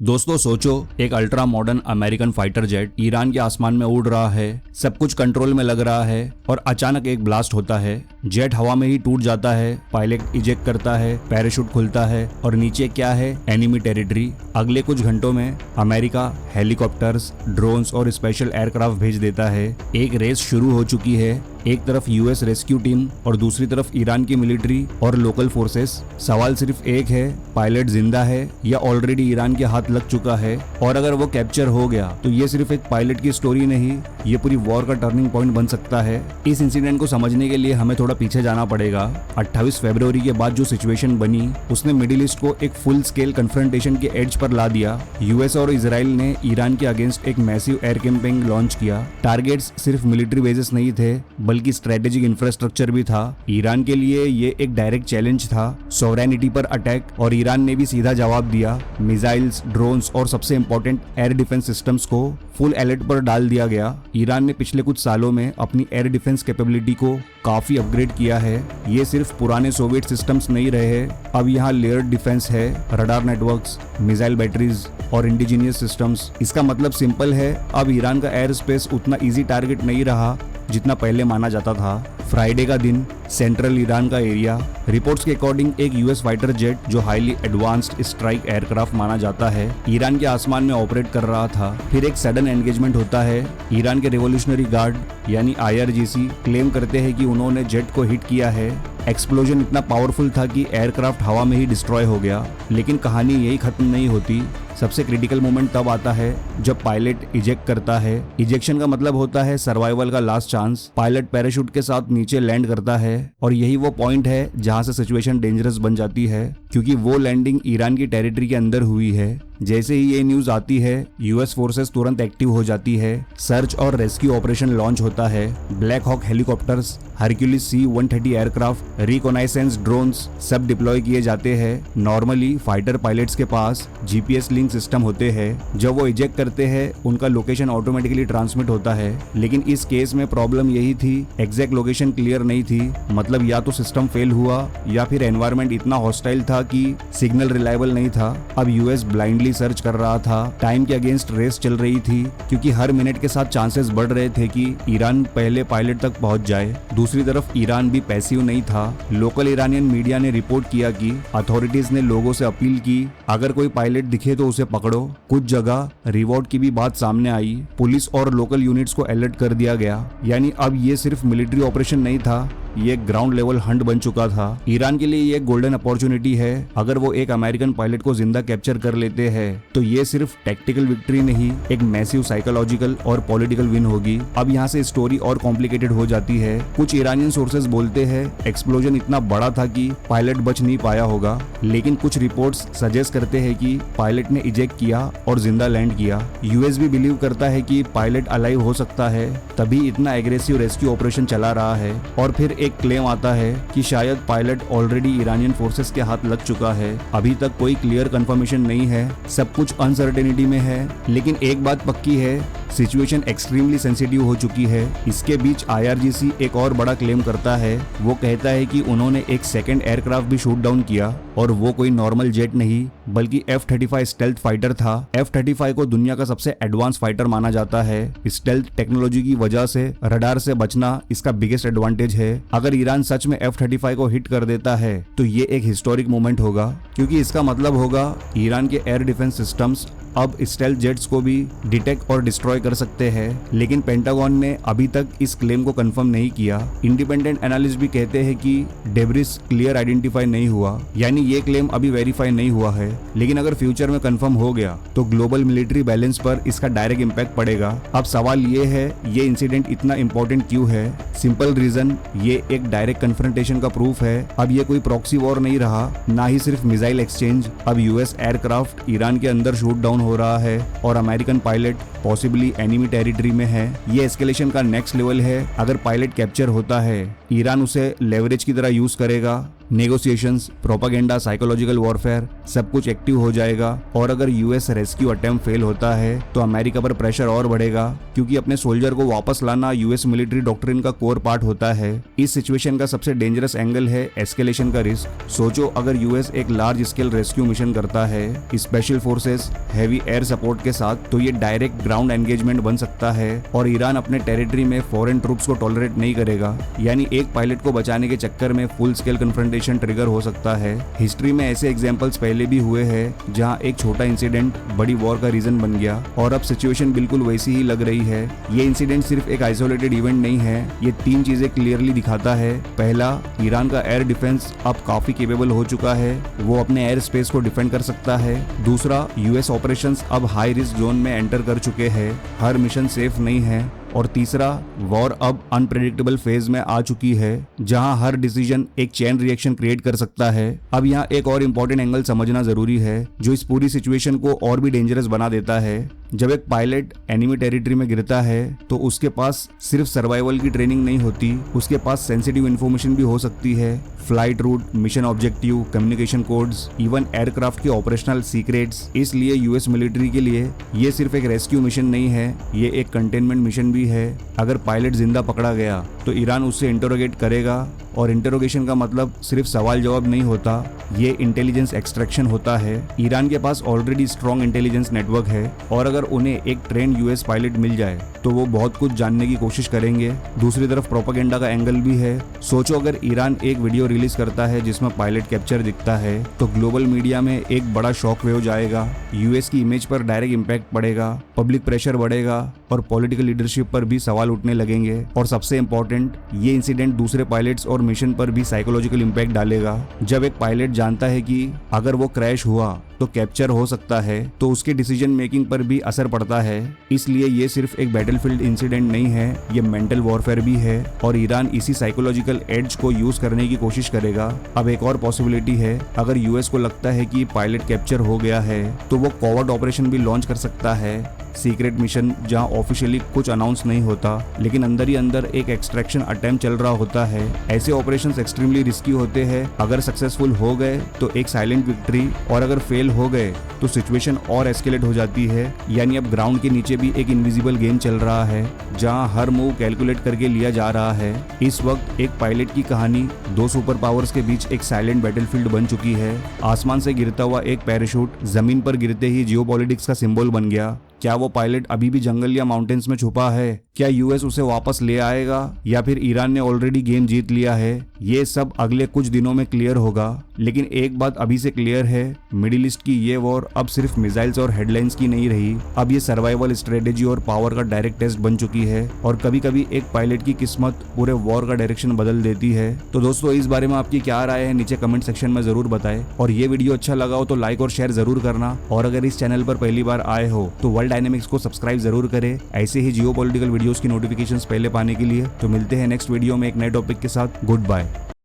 दोस्तों सोचो, एक ultra modern American fighter jet Iran के आसमान में उड़ रहा है, सब कुछ कंट्रोल में लग रहा है और अचानक एक ब्लास्ट होता है। जेट हवा में ही टूट जाता है, पायलट इजेक्ट करता है, पैराशूट खुलता है और नीचे क्या है? Enemy territory. अगले कुछ घंटों में अमेरिका हेलीकॉप्टर्स, ड्रोन्स और स्पेशल एयरक्राफ्ट भेज देता है। एक रेस शुरू हो चुकी है, एक तरफ यूएस रेस्क्यू टीम और दूसरी तरफ ईरान की मिलिट्री और लोकल फोर्सेस। सवाल सिर्फ एक है, पायलट जिंदा है या ऑलरेडी ईरान के हाथ लग चुका है? और अगर वो कैप्चर हो गया तो ये सिर्फ एक पायलट की स्टोरी नहीं, ये पूरी वॉर का टर्निंग पॉइंट बन सकता है। इस इंसिडेंट को समझने के लिए हमें थोड़ा पीछे जाना पड़ेगा। 28 फरवरी के बाद जो सिचुएशन बनी उसने मिडिल ईस्ट को एक फुल स्केल कन्फ्रंटेशन के एड्ज पर ला दिया। यूएस और इजराइल ने ईरान के अगेंस्ट एक मैसिव एयर कैंपेन लॉन्च किया। टारगेट्स सिर्फ मिलिट्री बेसेस नहीं थे बल्कि स्ट्रेटेजिक इंफ्रास्ट्रक्चर भी था। ईरान के लिए ये एक डायरेक्ट चैलेंज था, सॉवरेनिटी पर अटैक, और ईरान ने भी सीधा जवाब दिया। मिसाइल्स, ड्रोन्स और सबसे इंपॉर्टेंट एयर डिफेंस सिस्टम्स को फुल अलर्ट पर डाल दिया गया। ईरान ने पिछले कुछ सालों में अपनी एयर डिफेंस कैपेबिलिटी को काफी अपग्रेड किया है। ये सिर्फ पुराने सोवियत सिस्टम्स नहीं रहे, अब यहाँ लेयर्ड डिफेंस है, रडार नेटवर्क्स, मिसाइल बैटरीज और इंडिजीनियस सिस्टम्स। इसका मतलब सिंपल है, अब ईरान का एयर स्पेस उतना इजी टारगेट नहीं रहा जितना पहले माना जाता था। फ्राइडे का दिन, सेंट्रल ईरान का एरिया। रिपोर्ट्स के अकॉर्डिंग एक यूएस फाइटर जेट जो हाईली एडवांस्ड स्ट्राइक एयरक्राफ्ट माना जाता है, ईरान के आसमान में ऑपरेट कर रहा था। फिर एक सडन एंगेजमेंट होता है। ईरान के रिवॉल्यूशनरी गार्ड यानी आईआरजीसी क्लेम करते हैं कि उन्होंने जेट को हिट किया है। एक्सप्लोजन इतना पावरफुल था कि एयरक्राफ्ट हवा में ही डिस्ट्रॉय हो गया। लेकिन कहानी यही खत्म नहीं होती। सबसे क्रिटिकल मोमेंट तब आता है जब पायलट इजेक्ट करता है। इजेक्शन का मतलब होता है सर्वाइवल का लास्ट चांस। पायलट पैराशूट के साथ नीचे लैंड करता है और यही वो पॉइंट है जहां से सिचुएशन डेंजरस बन जाती है, क्योंकि वो लैंडिंग ईरान की टेरिटरी के अंदर हुई है। जैसे ही ये न्यूज आती है, यूएस फोर्सेस तुरंत एक्टिव हो जाती है। सर्च और रेस्क्यू ऑपरेशन लॉन्च होता है। Black hawk helicopters, Hercules C-130 aircraft, reconnaissance drones सब डिप्लॉय किए जाते हैं। नॉर्मली फाइटर पायलट्स के पास जीपीएस लिंक सिस्टम होते हैं। जब वो इजेक्ट करते हैं उनका लोकेशन ऑटोमेटिकली ट्रांसमिट होता है। लेकिन इस केस में प्रॉब्लम यही थी, एग्जैक्ट लोकेशन क्लियर नहीं थी। मतलब या तो सिस्टम फेल हुआ या फिर एनवायरमेंट इतना हॉस्टाइल था कि सिग्नल रिलायबल नहीं था। अब यूएस ब्लाइंडली सर्च कर रहा था। टाइम के अगेंस्ट रेस चल रही थी, क्योंकि हर मिनट के साथ चांसेस बढ़ रहे थे कि ईरान पहले पायलट तक पहुंच जाए। दूसरी तरफ ईरान भी पैसिव नहीं था। लोकल ईरानियन मीडिया ने रिपोर्ट किया कि अथॉरिटीज ने लोगों से अपील की, अगर कोई पायलट दिखे तो उसे पकड़ो। कुछ जगह रिवॉर्ड की भी बात सामने आई। पुलिस और लोकल यूनिट्स को अलर्ट कर दिया गया। यानी अब ये सिर्फ मिलिट्री ऑपरेशन नहीं था, ये ग्राउंड लेवल हंट बन चुका था। ईरान के लिए ये गोल्डन अपॉर्चुनिटी है। अगर वो एक अमेरिकन पायलट को जिंदा कैप्चर कर लेते हैं तो ये सिर्फ टैक्टिकल विक्ट्री नहीं, एक मैसिव साइकोलॉजिकल और पॉलिटिकल विन होगी। अब यहाँ से स्टोरी और कॉम्प्लिकेटेड हो जाती है। कुछ ईरानियन सोर्सेज बोलते हैं एक्सप्लोजन इतना बड़ा था कि पायलट बच नहीं पाया होगा, लेकिन कुछ रिपोर्ट्स सजेस्ट करते हैं कि पायलट ने इजेक्ट किया और जिंदा लैंड किया। यूएस भी बिलीव करता है कि पायलट अलाइव हो सकता है, तभी इतना एग्रेसिव रेस्क्यू ऑपरेशन चला रहा है। और फिर एक क्लेम आता है कि शायद पायलट ऑलरेडी ईरानियन फोर्सेस के हाथ लग चुका है। अभी तक कोई क्लियर कंफर्मेशन नहीं है, सब कुछ अनसर्टेनिटी में है। लेकिन एक बात पक्की है, सिचुएशन एक्सट्रीमली सेंसिटिव हो चुकी है। इसके बीच आईआरजीसी एक और बड़ा क्लेम करता है। वो कहता है कि उन्होंने एक सेकंड एयरक्राफ्ट भी शूट डाउन किया, और वो कोई नॉर्मल जेट नहीं बल्कि F-35 स्टेल्थ फाइटर था। F-35 को दुनिया का सबसे एडवांस फाइटर माना जाता है। स्टेल्थ टेक्नोलॉजी की वजह से रडार से बचना इसका बिगेस्ट एडवांटेज है। अगर ईरान सच में F-35 को हिट कर देता है तो ये एक हिस्टोरिक मोमेंट होगा, क्योंकि इसका मतलब होगा ईरान के एयर डिफेंस सिस्टम्स अब स्टेल्थ जेट्स को भी डिटेक्ट और डिस्ट्रॉय कर सकते हैं। लेकिन पेंटागन ने अभी तक इस क्लेम को कंफर्म नहीं किया। इंडिपेंडेंट एनालिस्ट भी कहते हैं कि डेब्रिस क्लियर आइडेंटिफाई नहीं हुआ, यानी ये क्लेम अभी वेरीफाई नहीं हुआ है। लेकिन अगर फ्यूचर में कंफर्म हो गया तो ग्लोबल मिलिट्री बैलेंस पर इसका डायरेक्ट इम्पैक्ट पड़ेगा। अब सवाल ये है, ये इंसिडेंट इतना इंपॉर्टेंट क्यों है? सिंपल रीजन, ये एक डायरेक्ट कन्फ्रंटेशन का प्रूफ है। अब ये कोई प्रॉक्सी वॉर नहीं रहा, ना ही सिर्फ मिसाइल एक्सचेंज। अब यूएस एयरक्राफ्ट ईरान के अंदर शूट डाउन हो रहा है और American pilot possibly enemy territory में है। ये एस्केलेशन का नेक्स्ट लेवल है। अगर पायलट कैप्चर होता है, ईरान उसे लेवरेज की तरह यूज करेगा नेगोशिएशंस, प्रोपागेंडा, साइकोलॉजिकल वॉरफेयर सब कुछ एक्टिव हो जाएगा। और अगर यूएस रेस्क्यू अटेम्प्ट फेल होता है तो अमेरिका पर प्रेशर और बढ़ेगा, क्योंकि अपने सोल्जर को वापस लाना यूएस मिलिट्री डॉक्ट्रिन का कोर पार्ट होता है। इस सिचुएशन का सबसे डेंजरस एंगल है एस्केलेशन का रिस्क। सोचो अगर यूएस एक लार्ज स्केल रेस्क्यू मिशन करता है special forces heavy air support के साथ, तो ये डायरेक्ट ग्राउंड एंगेजमेंट बन सकता है और ईरान अपने टेरिटरी में फॉरेन ट्रूप्स को टॉलरेट नहीं करेगा। यानी एक पायलट को बचाने के चक्कर में फुल स्केल कन्फ्रंटेशन ट्रिगर हो सकता है। हिस्ट्री में ऐसे एग्जांपल्स पहले भी हुए हैं जहां एक छोटा इंसिडेंट बड़ी वॉर का रीजन बन गया, और अब सिचुएशन बिल्कुल वैसी ही लग रही है। ये इंसिडेंट सिर्फ एक आइसोलेटेड इवेंट नहीं है, ये 3 चीजें क्लियरली दिखाता है। पहला, ईरान का एयर डिफेंस अब काफी केपेबल हो चुका है, वो अपने एयर स्पेस को डिफेंड कर सकता है। दूसरा, यूएस ऑपरेशंस अब हाई रिस्क जोन में एंटर कर चुके हैं, हर मिशन सेफ नहीं है। और तीसरा, वॉर अब अनप्रेडिक्टेबल फेज में आ चुकी है, जहां हर डिसीजन एक चेन रिएक्शन क्रिएट कर सकता है। अब यहाँ एक और इम्पोर्टेंट एंगल समझना जरूरी है, जो इस पूरी सिचुएशन को और भी डेंजरस बना देता है। जब एक पायलट एनिमी टेरिटरी में गिरता है तो उसके पास सिर्फ सर्वाइवल की ट्रेनिंग नहीं होती, उसके पास सेंसिटिव इन्फॉर्मेशन भी हो सकती है। Flight route, mission objective, communication codes, even aircraft के ऑपरेशनल सीक्रेट्स। इसलिए यूएस मिलिट्री के लिए ये सिर्फ एक रेस्क्यू मिशन नहीं है, ये एक कंटेनमेंट मिशन भी है। अगर पायलट जिंदा पकड़ा गया तो ईरान उससे इंटरोगेट करेगा, और इंटरोगेशन का मतलब सिर्फ सवाल जवाब नहीं होता, ये इंटेलिजेंस एक्सट्रैक्शन होता है। ईरान के पास ऑलरेडी स्ट्रॉन्ग इंटेलिजेंस नेटवर्क है, और अगर उन्हें एक ट्रेन यूएस पायलट मिल जाए तो वो बहुत कुछ जानने की कोशिश करेंगे। दूसरी तरफ प्रोपेगेंडा का एंगल भी है। सोचो अगर ईरान एक वीडियो रिलीज करता है जिसमें पायलट कैप्चर दिखता है, तो ग्लोबल मीडिया में एक बड़ा शॉक वेव जाएगा, यूएस की इमेज पर डायरेक्ट इम्पैक्ट पड़ेगा, पब्लिक प्रेशर बढ़ेगा और पॉलिटिकल लीडरशिप पर भी सवाल उठने लगेंगे। और सबसे इंपॉर्टेंट, ये इंसिडेंट दूसरे पायलट्स और मिशन पर भी साइकोलॉजिकल इम्पैक्ट डालेगा। जब एक पायलट जानता है कि अगर वो क्रैश हुआ तो कैप्चर हो सकता है, तो उसके डिसीजन मेकिंग पर भी असर पड़ता है। इसलिए ये सिर्फ एक बैटलफील्ड इंसिडेंट नहीं है, ये मेंटल वॉरफेयर भी है, और ईरान इसी साइकोलॉजिकल एड्ज को यूज करने की कोशिश करेगा। अब एक और पॉसिबिलिटी है, अगर यूएस को लगता है कि पायलट कैप्चर हो गया है तो वो कॉवर्ट ऑपरेशन भी लॉन्च कर सकता है, सीक्रेट मिशन जहां ऑफिशियली कुछ अनाउंस नहीं होता लेकिन अंदर ही अंदर एक एक्सट्रैक्शन अटेम्प्ट चल रहा होता है। ऐसे ऑपरेशंस एक्सट्रीमली रिस्की होते हैं, अगर सक्सेसफुल हो गए तो एक साइलेंट विक्ट्री, और अगर फेल हो गए तो सिचुएशन और एस्केलेट हो जाती है। यानी अब ग्राउंड के नीचे भी एक इनविजिबल गेम चल रहा है, जहां हर मूव कैलकुलेट करके लिया जा रहा है। इस वक्त एक पायलट की कहानी 2 सुपर पावर्स के बीच एक साइलेंट बैटलफील्ड बन चुकी है। आसमान से गिरता हुआ एक पैराशूट जमीन पर गिरते ही जियोपॉलिटिक्स का सिंबल बन गया। क्या वो पायलट अभी भी जंगल या माउंटेन्स में छुपा है? क्या यूएस उसे वापस ले आएगा, या फिर ईरान ने ऑलरेडी गेम जीत लिया है? ये सब अगले कुछ दिनों में क्लियर होगा। लेकिन एक बात अभी से क्लियर है, मिडिल ईस्ट की ये वॉर अब सिर्फ मिसाइल्स और हेडलाइंस की नहीं रही, अब ये सर्वाइवल स्ट्रेटेजी और पावर का डायरेक्ट टेस्ट बन चुकी है। और कभी कभी एक पायलट की किस्मत पूरे वॉर का डायरेक्शन बदल देती है। तो दोस्तों, इस बारे में आपकी क्या राय है नीचे कमेंट सेक्शन में जरूर बताएं, और ये वीडियो अच्छा लगा हो तो लाइक और शेयर जरूर करना। और अगर इस चैनल पर पहली बार आए हो तो वर्ल्ड डायनेमिक्स को सब्सक्राइब जरूर करें, ऐसे ही जियोपॉलिटिकल वीडियोस की नोटिफिकेशंस पहले पाने के लिए। तो मिलते हैं नेक्स्ट वीडियो में एक नए टॉपिक के साथ। Good bye.